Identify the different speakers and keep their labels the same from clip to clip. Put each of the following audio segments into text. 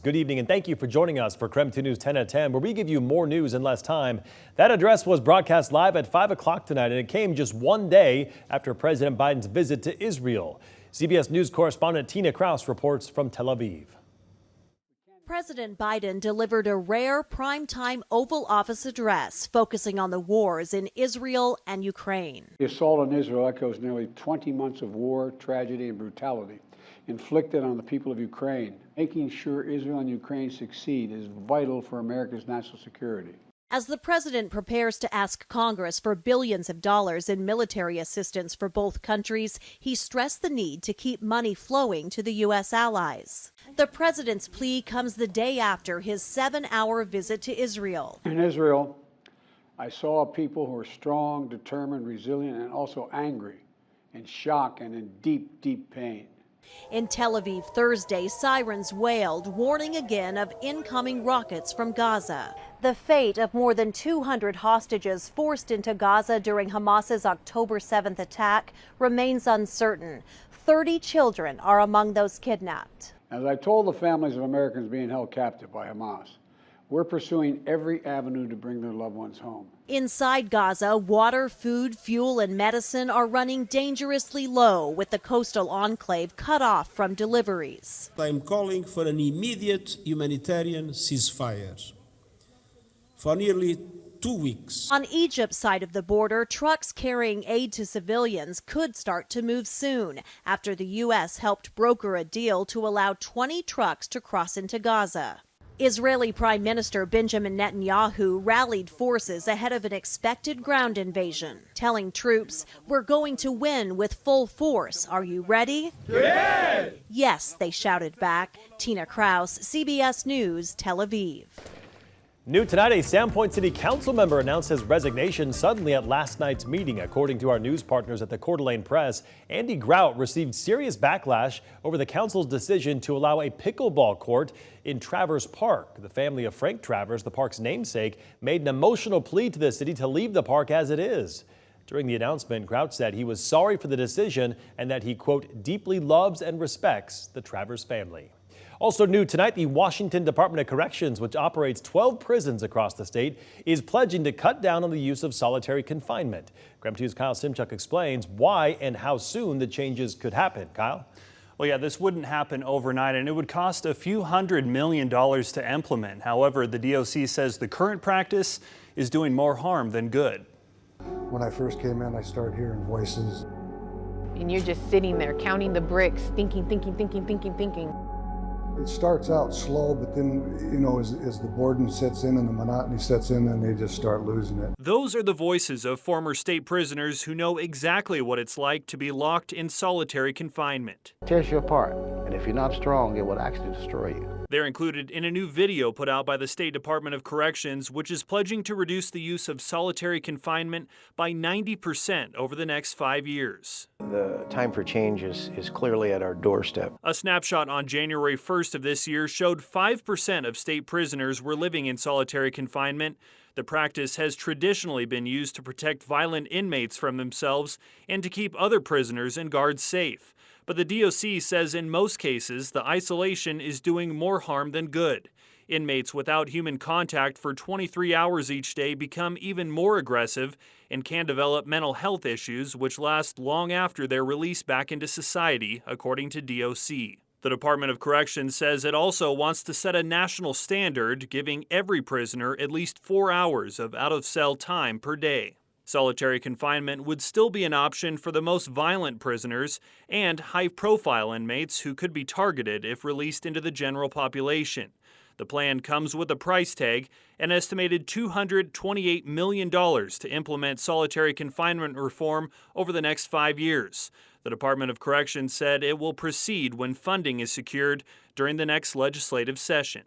Speaker 1: Good evening and thank you for joining us for KREM 2 News 10 at 10, where we give you more news in less time. That address was broadcast live at 5 o'clock tonight, and it came just one day after President Biden's visit to Israel. CBS News correspondent Tina Kraus reports from Tel Aviv.
Speaker 2: President Biden delivered a rare primetime Oval Office address focusing on the wars in Israel and Ukraine.
Speaker 3: The assault on Israel echoes nearly 20 months of war, tragedy, and brutality inflicted on the people of Ukraine. Making sure Israel and Ukraine succeed is vital for America's national security.
Speaker 2: As the president prepares to ask Congress for billions of dollars in military assistance for both countries, he stressed the need to keep money flowing to the U.S. allies. The president's plea comes the day after his 7-hour visit to Israel.
Speaker 3: In Israel, I saw people who are strong, determined, resilient, and also angry, in shock and in deep, deep pain.
Speaker 2: In Tel Aviv Thursday, sirens wailed, warning again of incoming rockets from Gaza. The fate of more than 200 hostages forced into Gaza during Hamas's October 7th attack remains uncertain. 30 children are among those kidnapped.
Speaker 3: As I told the families of Americans being held captive by Hamas, we're pursuing every avenue to bring their loved ones home.
Speaker 2: Inside Gaza, water, food, fuel, and medicine are running dangerously low, with the coastal enclave cut off from deliveries.
Speaker 4: I'm calling for an immediate humanitarian ceasefire for nearly 2 weeks.
Speaker 2: On Egypt's side of the border, trucks carrying aid to civilians could start to move soon after the U.S. helped broker a deal to allow 20 trucks to cross into Gaza. Israeli Prime Minister Benjamin Netanyahu rallied forces ahead of an expected ground invasion, telling troops, "We're going to win with full force. Are you ready?"
Speaker 5: Yeah!
Speaker 2: Yes, they shouted back. Tina Kraus, CBS News, Tel Aviv.
Speaker 1: New tonight, a Sandpoint City Council member announced his resignation suddenly at last night's meeting. According to our news partners at the Coeur d'Alene Press, Andy Grout received serious backlash over the council's decision to allow a pickleball court in Travers Park. The family of Frank Travers, the park's namesake, made an emotional plea to the city to leave the park as it is. During the announcement, Grout said he was sorry for the decision and that he, quote, deeply loves and respects the Travers family. Also new tonight, the Washington Department of Corrections, which operates 12 prisons across the state, is pledging to cut down on the use of solitary confinement. KREM 2's Kyle Simchuk explains why and how soon the changes could happen. Kyle?
Speaker 6: Well, yeah, this wouldn't happen overnight, and it would cost a few $100 million to implement. However, the DOC says the current practice is doing more harm than good.
Speaker 7: When I first came in, I started hearing voices.
Speaker 8: And you're just sitting there counting the bricks, thinking.
Speaker 7: It starts out slow, but then, as the boredom sets in and the monotony sets in, then they just start losing it.
Speaker 6: Those are the voices of former state prisoners who know exactly what it's like to be locked in solitary confinement.
Speaker 9: It tears you apart, and if you're not strong, it will actually destroy you.
Speaker 6: They're included in a new video put out by the State Department of Corrections, which is pledging to reduce the use of solitary confinement by 90% over the next 5 years.
Speaker 9: The time for change is clearly at our doorstep.
Speaker 6: A snapshot on January 1st of this year showed 5% of state prisoners were living in solitary confinement. The practice has traditionally been used to protect violent inmates from themselves and to keep other prisoners and guards safe. But the DOC says in most cases, the isolation is doing more harm than good. Inmates without human contact for 23 hours each day become even more aggressive and can develop mental health issues, which last long after their release back into society, according to DOC. The Department of Corrections says it also wants to set a national standard, giving every prisoner at least 4 hours of out-of-cell time per day. Solitary confinement would still be an option for the most violent prisoners and high-profile inmates who could be targeted if released into the general population. The plan comes with a price tag, an estimated $228 million to implement solitary confinement reform over the next 5 years. The Department of Corrections said it will proceed when funding is secured during the next legislative session.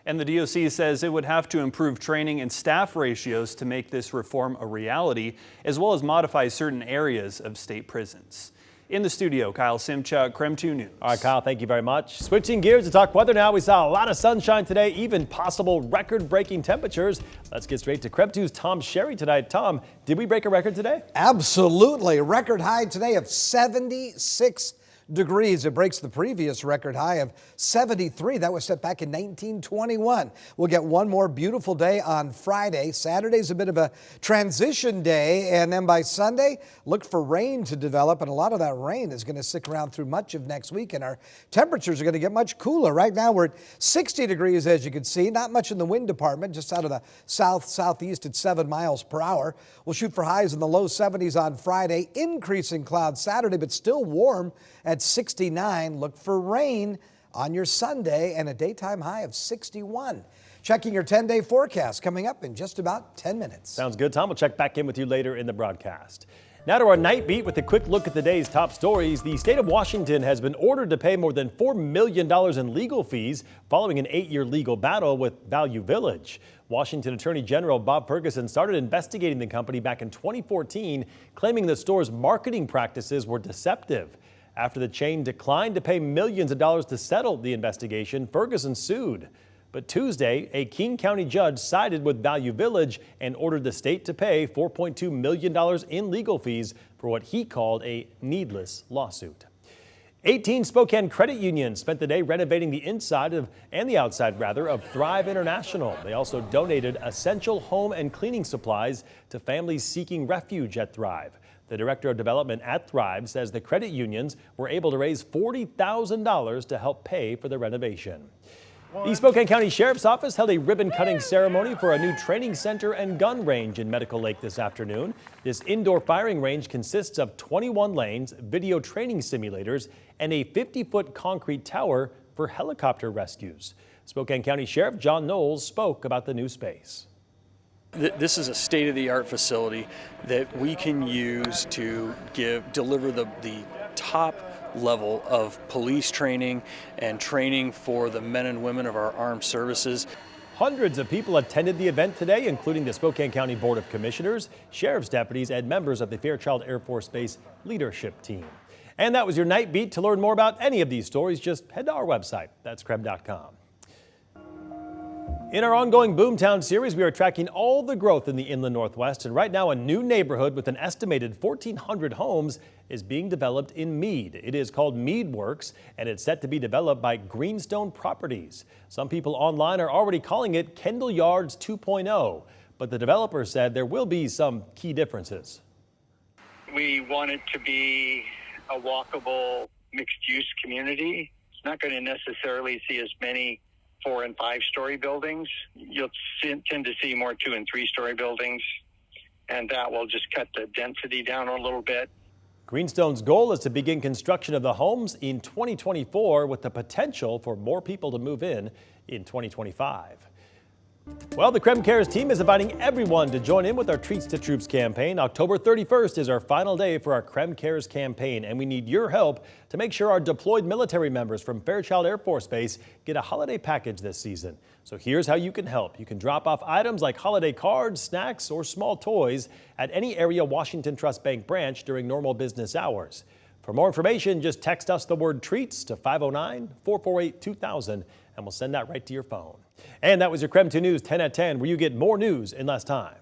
Speaker 6: And the DOC says it would have to improve training and staff ratios to make this reform a reality, as well as modify certain areas of state prisons. In the studio, Kyle Simchuk, KREM 2 News.
Speaker 1: All right, Kyle, thank you very much. Switching gears to talk weather now. We saw a lot of sunshine today, even possible record-breaking temperatures. Let's get straight to KREM 2's Tom Sherry tonight. Tom, did we break a record today?
Speaker 10: Absolutely. Record high today of 76
Speaker 5: degrees. It breaks the previous record high of 73. That was set back in 1921. We'll get one more beautiful day on Friday. Saturday's a bit of a transition day, and then by Sunday, look for rain to develop, and a lot of that rain is going to stick around through much of next week, and our temperatures are going to get much cooler. Right now, we're at 60 degrees, as you can see. Not much in the wind department, just out of the southeast at 7 miles per hour. We'll shoot for highs in the low 70s on Friday, increasing clouds Saturday, but still warm at 69. Look for rain on your Sunday and a daytime high of 61. Checking your 10-day forecast coming up in just about 10 minutes.
Speaker 1: Sounds good, Tom. We'll check back in with you later in the broadcast. Now to our night beat with a quick look at the day's top stories. The state of Washington has been ordered to pay more than $4 million in legal fees following an 8-year legal battle with Value Village. Washington Attorney General Bob Ferguson started investigating the company back in 2014, claiming the store's marketing practices were deceptive. After the chain declined to pay millions of dollars to settle the investigation, Ferguson sued. But Tuesday, a King County judge sided with Value Village and ordered the state to pay $4.2 million in legal fees for what he called a needless lawsuit. 18 Spokane credit unions spent the day renovating the inside and the outside of Thrive International. They also donated essential home and cleaning supplies to families seeking refuge at Thrive. The director of development at Thrive says the credit unions were able to raise $40,000 to help pay for the renovation. The Spokane County Sheriff's Office held a ribbon-cutting ceremony for a new training center and gun range in Medical Lake this afternoon. This indoor firing range consists of 21 lanes, video training simulators, and a 50-foot concrete tower for helicopter rescues. Spokane County Sheriff John Knowles spoke about the new space.
Speaker 10: This is a state-of-the-art facility that we can use to deliver the top level of police training and training for the men and women of our armed services.
Speaker 1: Hundreds of people attended the event today, including the Spokane County Board of Commissioners, sheriff's deputies, and members of the Fairchild Air Force Base leadership team. And that was your Night Beat. To learn more about any of these stories, just head to our website. That's KREM.com. In our ongoing Boomtown series, we are tracking all the growth in the Inland Northwest, and right now a new neighborhood with an estimated 1,400 homes is being developed in Mead. It is called Mead Works, and it's set to be developed by Greenstone Properties. Some people online are already calling it Kendall Yards 2.0, but the developer said there will be some key differences.
Speaker 11: We want it to be a walkable, mixed-use community. It's not going to necessarily see as many 4- and 5-story buildings. You'll tend to see more 2- and 3-story buildings, and that will just cut the density down a little bit.
Speaker 1: Greenstone's goal is to begin construction of the homes in 2024 with the potential for more people to move in 2025. Well, the KREM Cares team is inviting everyone to join in with our Treats to Troops campaign. October 31st is our final day for our KREM Cares campaign, and we need your help to make sure our deployed military members from Fairchild Air Force Base get a holiday package this season. So here's how you can help. You can drop off items like holiday cards, snacks, or small toys at any area Washington Trust Bank branch during normal business hours. For more information, just text us the word TREATS to 509-448-2000, and we'll send that right to your phone. And that was your KREM 2 News 10 at 10, where you get more news in less time.